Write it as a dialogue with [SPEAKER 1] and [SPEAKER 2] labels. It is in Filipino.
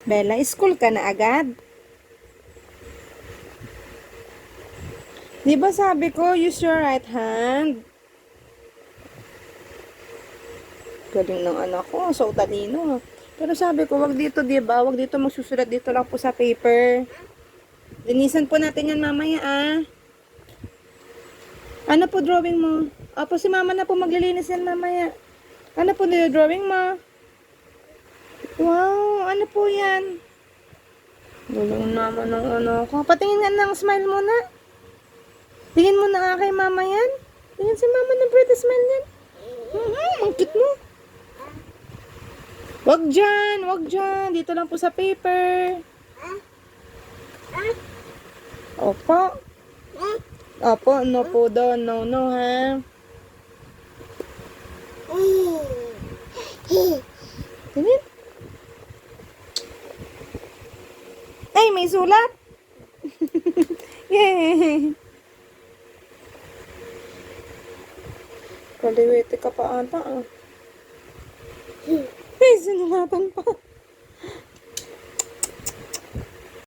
[SPEAKER 1] Bella, school ka na agad? Di ba sabi ko, use your right hand? Galing ng anak ko, so talino. Pero sabi ko, wag dito, di ba? Wag dito magsusulat, dito lang po sa paper. Linisan po natin yan mamaya, ah. Ano po drawing mo? Opo, si mama na po maglilinis yan mamaya. Ano po drawing mo? Wow, ano po yan? Galing naman ng ano ko. Patingin nga ng smile mo na. Tingin mo na kay mama yan. Tingin si mama ng pretty smile yan. Ang cute mo. Wag dyan, wag dyan. Dito lang po sa paper. Opo. Opo, no po doon. No, no, ha? Tingin. Ay, may sulat. Yay. Kaliwete ka pa ata, ah. Ay, sinulatan pa.